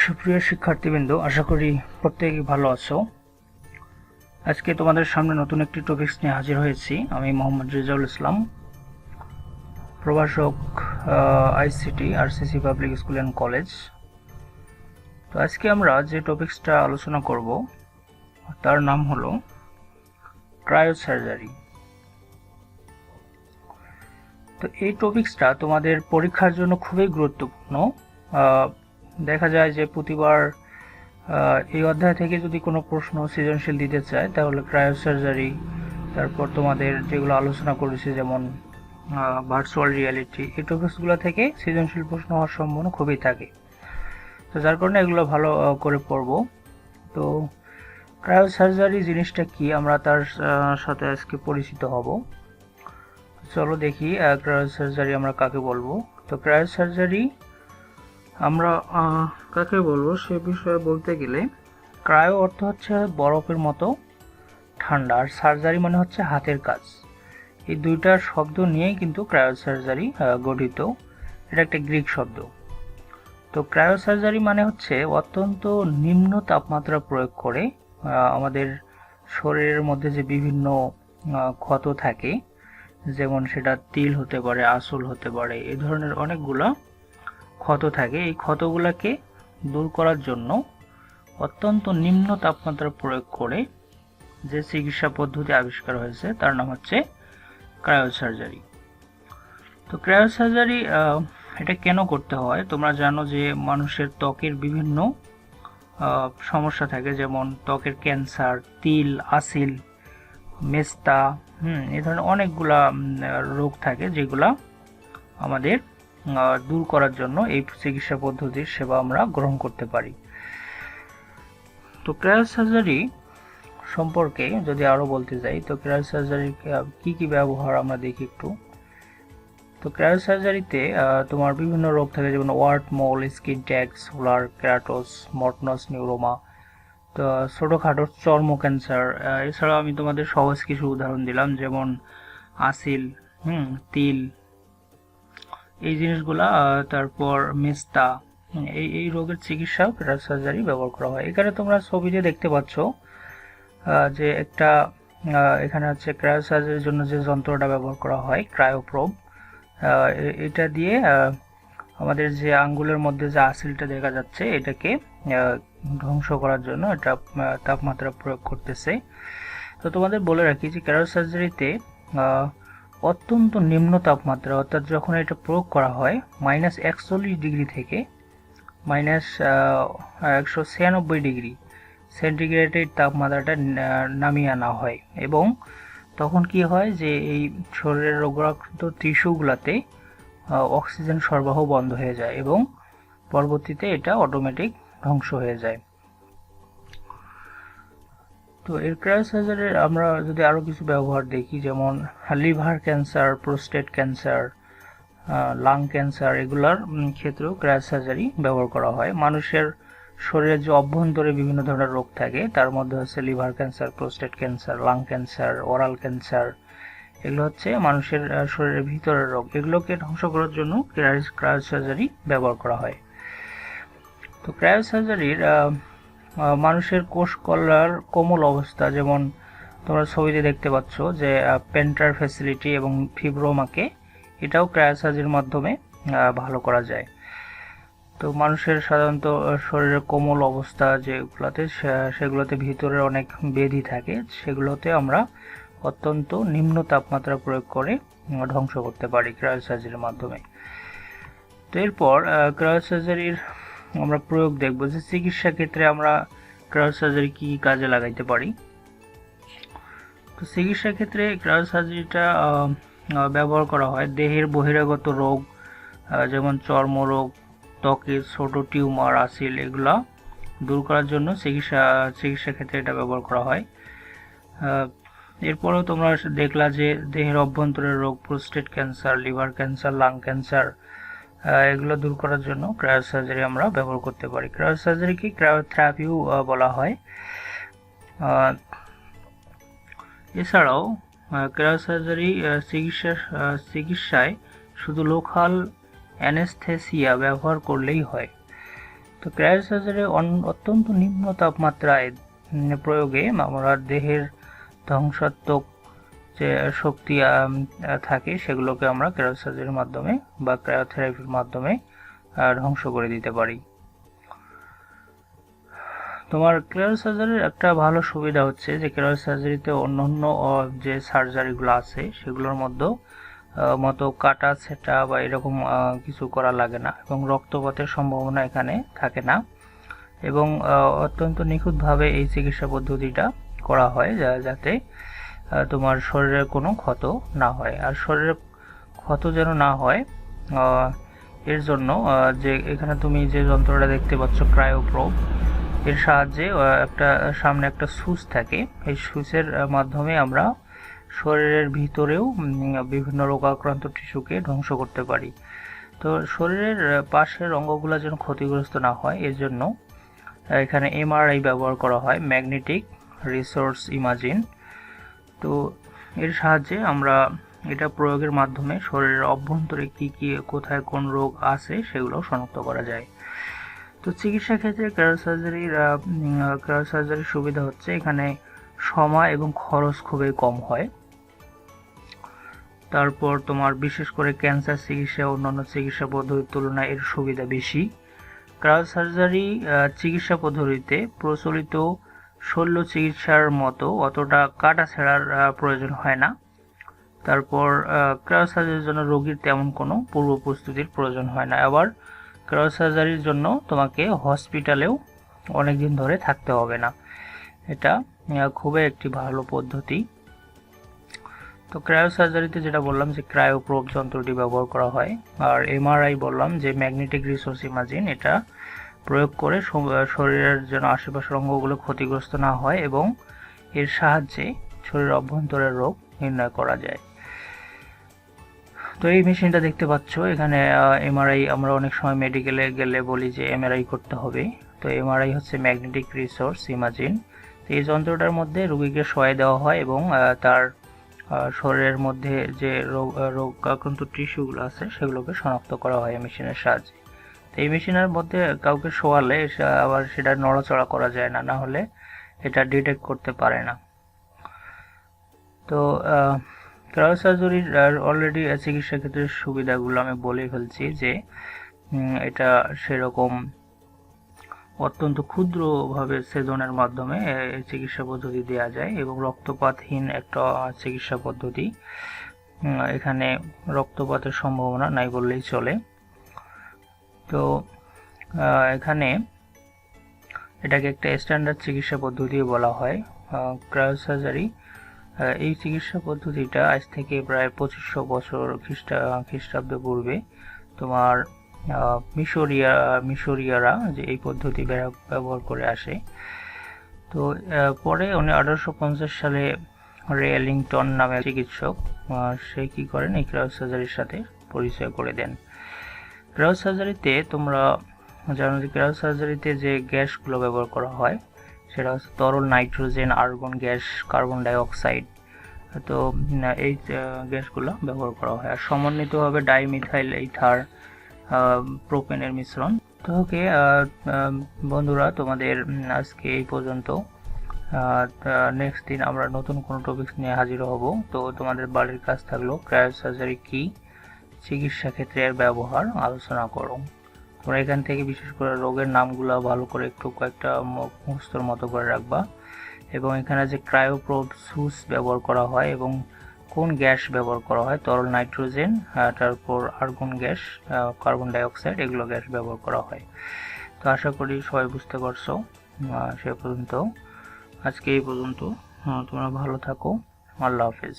সুপ্রিয় শিক্ষার্থীবৃন্দ, আশা করি প্রত্যেকেই ভালো আছো। আজকে তোমাদের সামনে নতুন একটি টপিকস নিয়ে হাজির হয়েছি। আমি মোহাম্মদ রেজাউল ইসলাম, প্রভাষক, ICT RCC public school and college. তো আজকে আমরা যে টপিকসটা আলোচনা করব তার নাম হলো ক্রায়োসার্জারি। তো এই টপিকসটা তোমাদের পরীক্ষার জন্য খুবই গুরুত্বপূর্ণ। দেখা যায় যে প্রতিবার এই অধ্যায় থেকে যদি কোনো প্রশ্ন সৃজনশীল দিতে চায় তাহলে ক্রায়োসার্জারি, তারপর তোমাদের যেগুলো আলোচনা করেছি যেমন ভার্চুয়াল রিয়ালিটি, এই টপিকসগুলো থেকে সৃজনশীল প্রশ্ন হওয়ার সম্ভাবনা খুবই থাকে। তো যার কারণে এগুলো ভালো করে পড়ব। তো ক্রায়োসার্জারি জিনিসটা কি, আমরা তার সাথে আজকে পরিচিত হব। চলো দেখি ক্রায়োসার্জারি আমরা কাকে বলবো। তো ক্রায়োসার্জারি আমরা কাকে বলবো সে বিষয়ে বলতে গেলে, ক্রায়ো অর্থ হচ্ছে বরফের মতো ঠান্ডা, আর সার্জারি মানে হচ্ছে হাতের কাজ। এই দুইটা শব্দ নিয়েই কিন্তু ক্রায়োসার্জারি গঠিত। এটা একটা গ্রিক শব্দ। তো ক্রায়োসার্জারি মানে হচ্ছে অত্যন্ত নিম্ন তাপমাত্রা প্রয়োগ করে আমাদের শরীরের মধ্যে যে বিভিন্ন ক্ষত থাকে, যেমন সেটা তিল হতে পারে, আসল হতে পারে, এই ধরনের অনেকগুলা ক্ষত থাকে। এই ক্ষতগুলোকে দূর করার জন্য অত্যন্ত নিম্ন তাপমাত্রা প্রয়োগ করে যে চিকিৎসা পদ্ধতি আবিষ্কার হয়েছে তার নাম হচ্ছে ক্রায়োসার্জারি। তো ক্রায়োসার্জারি এটা কেন করতে হয়? তোমরা জানো যে মানুষের ত্বকের বিভিন্ন সমস্যা থাকে, যেমন ত্বকের ক্যান্সার, তিল, আসিল, মেস্তা, এই ধরনের অনেকগুলা রোগ থাকে যেগুলা আমাদের দূর করার জন্য এই চিকিৎসা পদ্ধতির সেবা আমরা গ্রহণ করতে পারি। তো ক্রায়োসার্জারি সম্পর্কে যদি আরো বলতে যাই, তো ক্রায়োসার্জারির কি কি ব্যবহার আমরা দেখি একটু। তো ক্রায়োসার্জারিতে তোমার বিভিন্ন রোগ থাকে, যেমন ওয়ার্ট মোল, স্কিন ট্যাগ, সোলার কেরাটোস, মর্টনস নিউরোমা, তো ছোটোখাটো চর্ম ক্যান্সার। এছাড়াও আমি তোমাদের সহজ কিছু উদাহরণ দিলাম, যেমন আসিল, তিল, এই জিনিসগুলা, তারপর মেস্তা, এই রোগের চিকিৎসাও ক্রায়োসার্জারি ব্যবহার করা হয়। এখানে তোমরা ছবিতে দেখতে পাচ্ছ যে একটা এখানে হচ্ছে ক্রায়োসার্জারির জন্য যে যন্ত্রটা ব্যবহার করা হয়, ক্রায়োপ্রোব। এটা দিয়ে আমাদের যে আঙ্গুলের মধ্যে যে আসিলটা দেখা যাচ্ছে এটাকে ধ্বংস করার জন্য এটা তাপমাত্রা প্রয়োগ করতেছে। তো তোমাদের বলে রাখি যে ক্রায়োসার্জারিতে অত্যন্ত নিম্ন তাপমাত্রা, অর্থাৎ যখন এটা প্রয়োগ করা হয় -41 ডিগ্রি থেকে -196 ডিগ্রি সেন্টিগ্রেডের তাপমাত্রাটা নামিয়ে আনা হয়। এবং তখন কি হয় যে এই শরীরের রোগাক্রান্ত টিস্যুগুলোতে অক্সিজেন সরবরাহ বন্ধ হয়ে যায় এবং পরবর্তীতে এটা অটোমেটিক ধ্বংস হয়ে যায়। তো এর ক্রায়োসার্জারির আমরা যদি আরো কিছু ব্যবহার দেখি, যেমন liver cancer, prostate cancer, lung cancer, এগুলার ক্ষেত্রেও ক্রায়োসার্জারি ব্যবহার করা হয়। মানুষের শরীরে যে অভ্যন্তরে বিভিন্ন ধরনের রোগ থাকে তার মধ্যে হচ্ছে liver cancer, prostate cancer, lung cancer, oral cancer, এগুলো হচ্ছে মানুষের শরীরের ভিতরের রোগ। এগুলোকে ধ্বংস করার জন্য ক্রায়োসার্জারি ব্যবহার করা হয়। তো ক্রায়োসার্জারির মানুষের কোষ কলার কোমল অবস্থা, যেমন তোমরা ছবিতে দেখতে পাচ্ছ যে পেন্টার ফ্যাসিলিটি এবং ফিব্রোমাকে, এটাও ক্রায়োসার্জারির মাধ্যমে ভালো করা যায়। তো মানুষের সাধারণত শরীরের কোমল অবস্থা যেগুলোতে, সেগুলোতে ভিতরে অনেক ব্যাধি থাকে, সেগুলোতে আমরা অত্যন্ত নিম্ন তাপমাত্রা প্রয়োগ করে ধ্বংস করতে পারি ক্রায়োসার্জারির মাধ্যমে। তো এরপর ক্রায়োসার্জারির আমরা প্রয়োগ দেখব যে চিকিৎসা ক্ষেত্রে আমরা ক্রায়োসার্জারি কি কাজে লাগাইতে পারি। তো চিকিৎসা ক্ষেত্রে ক্রায়োসার্জারিটা ব্যবহার করা হয় দেহের বহিরাগত রোগ, যেমন চর্মরোগ, ত্বকের ছোট টিউমার, আসিল, এগুলা দূর করার জন্য চিকিৎসা ক্ষেত্রে এটা ব্যবহার করা হয়। এরপরেও তোমরা দেখলা যে দেহের অভ্যন্তরের রোগ, prostate cancer, liver cancer, lung cancer, এগুলো দূর করার জন্য ক্রায়োসার্জারি আমরা ব্যবহার করতে পারি। ক্রায়োসার্জারিকে ক্রায়োথেরাপিও বলা হয়। এছাড়াও ক্রায়োসার্জারি চিকিৎসায় শুধু লোকাল অ্যানেস্থেসিয়া ব্যবহার করলেই হয়। তো ক্রায়োসার্জারি অত্যন্ত নিম্ন তাপমাত্রায় প্রয়োগে আমরা দেহের ধ্বংসাত্মক যে শক্তি থাকে সেগুলোকে আমরা ক্রায়োসার্জারির মাধ্যমে বা ক্রায়োথেরাপির মাধ্যমে ধ্বংস করে দিতে পারি। তোমার ক্রায়োসার্জারির একটা ভালো সুবিধা হচ্ছে যে ক্রায়োসার্জারিতে অন্যান্য যে সার্জারিগুলো আছে সেগুলোর মতো কাটা ছেঁটা বা এরকম কিছু করা লাগে না, এবং রক্তপাতের সম্ভাবনা এখানে থাকে না, এবং অত্যন্ত নিখুঁতভাবে এই চিকিৎসা পদ্ধতিটা করা হয় যাতে তোমার শরীরের কোনো ক্ষত না হয়। আর শরীরের ক্ষত যেন না হয় এর জন্য যে এখানে তুমি যে যন্ত্রটা দেখতে পাচ্ছ ক্রায়োপ্রোব, এর সাহায্যে সামনে একটা সুইচ থাকে, এই সুইচের মাধ্যমে আমরা শরীরের ভিতরেও বিভিন্ন রোগাক্রান্ত টিস্যুকে ধ্বংস করতে পারি। তো শরীরের পাশের অঙ্গগুলো যেন ক্ষতিগ্রস্ত না হয় এর জন্য এখানে এমআরআই ব্যবহার করা হয়, ম্যাগনেটিক রিসোর্স ইমাজিং। তো এর সাহায্যে আমরা এটা প্রয়োগের মাধ্যমে শরীরের অভ্যন্তরে কি কোথায় কোন রোগ আছে সেগুলো শনাক্ত করা যায়। তো চিকিৎসা ক্ষেত্রে ক্রায়োসার্জারির সুবিধা হচ্ছে এখানে সময় এবং খরচ খুবই কম হয়। তারপর তোমার বিশেষ করে ক্যান্সার চিকিৎসা অন্যান্য চিকিৎসা পদ্ধতির তুলনায় এর সুবিধা বেশি। ক্রায়োসার্জারি চিকিৎসা পদ্ধতিতে প্রচলিত শল্য চিকিৎসার মতো অতটা কাটা ছেঁড়ার প্রয়োজন হয় না। তারপর ক্রায়োসার্জারির জন্য রোগীর তেমন কোনো পূর্ব প্রস্তুতির প্রয়োজন হয় না। আবার ক্রায়োসার্জারির জন্য তোমাকে হসপিটালেও অনেক দিন ধরে থাকতে হবে না। এটা খুবই একটি ভালো পদ্ধতি। তো ক্রায়োসার্জারিতে যেটা বললাম যে ক্রায়োপ্রোব যন্ত্রটি ব্যবহার করা হয়, আর এমআরআই বললাম যে ম্যাগনেটিক রিসোর্স ইমাজিং, এটা প্রয়োগ করে শরীরের যেন আশেপাশের অঙ্গগুলো ক্ষতিগ্রস্ত না হয় এবং এর সাহায্যে শরীরের অভ্যন্তরের রোগ নির্ণয় করা যায়। তো এই মেশিনটা দেখতে পাচ্ছ এখানে এমআরআই, আমরা অনেক সময় মেডিকেলে গেলে বলি যে এমআরআই করতে হবে। তো এমআরআই হচ্ছে ম্যাগনেটিক রিসোর্স ইমাজিং। তো এই যন্ত্রটার মধ্যে রোগীকে শোয়াই দেওয়া হয় এবং তার শরীরের মধ্যে যে রোগাক্রান্ত টিস্যুগুলো আছে সেগুলোকে শনাক্ত করা হয় মেশিনের সাহায্যে। তো এই মেশিনের মধ্যে কাউকে শোয়ালে আবার সেটা নড়াচড়া করা যায় না, না হলে এটা ডিটেক্ট করতে পারে না। তো ক্রায়োসার্জারির অলরেডি চিকিৎসা ক্ষেত্রের সুবিধাগুলো আমি বলে ফেলছি যে এটা সেরকম অত্যন্ত ক্ষুদ্রভাবে সেজনের মাধ্যমে এই চিকিৎসা পদ্ধতি দেওয়া যায় এবং রক্তপাতহীন একটা চিকিৎসা পদ্ধতি। এখানে রক্তপাতের সম্ভাবনা নাই বললেই চলে। তো এখানে এটাকে একটা স্ট্যান্ডার্ড চিকিৎসা পদ্ধতি বলা হয় ক্রায়োসার্জারি। এই চিকিৎসা পদ্ধতিটা আজ থেকে প্রায় 2500 বছর খ্রিস্টাব্দ পূর্বে তোমার মিশরীয়রা যে এই পদ্ধতি ব্যবহার করে আসে। তো পরে 1850 সালে রে এলিংটন নামে চিকিৎসক সে কি করেন এই ক্রায়োসার্জারির সাথে পরিচয় করে দেন। ক্রায়োসার্জারিতে তোমরা জানো যে ক্রায়োসার্জারিতে যে গ্যাসগুলো ব্যবহার করা হয় সেটা হচ্ছে তরল nitrogen, argon gas, carbon die oxide. তো এই গ্যাসগুলো ব্যবহার করা হয় আর সমন্বিতভাবে ডাইমিথাইল ইথার প্রোপেনের মিশ্রণ। তো ওকে বন্ধুরা, তোমাদের আজকে এই পর্যন্ত। নেক্সট দিন আমরা নতুন কোনো টপিকস নিয়ে হাজির হব। তো তোমাদের বাড়ির কাজ থাকলো ক্রায়োসার্জারি কি, চিকিৎসা ক্ষেত্রে এর ব্যবহার আলোচনা করো। তোমরা এখান থেকে বিশেষ করে রোগের নামগুলো ভালো করে একটু কয়েকটা মুখস্থর মতো করে রাখবা, এবং এখানে যে ক্রায়োপ্রোব সুইচ ব্যবহার করা হয় এবং কোন গ্যাস ব্যবহার করা হয়, তরল নাইট্রোজেন, তারপর argon gas, carbon die oxide, এগুলো গ্যাস ব্যবহার করা হয়। তো আশা করি সবাই বুঝতে পারছো। সে পর্যন্ত আজকে এই পর্যন্ত। তোমরা ভালো থাকো। আল্লাহ হাফেজ।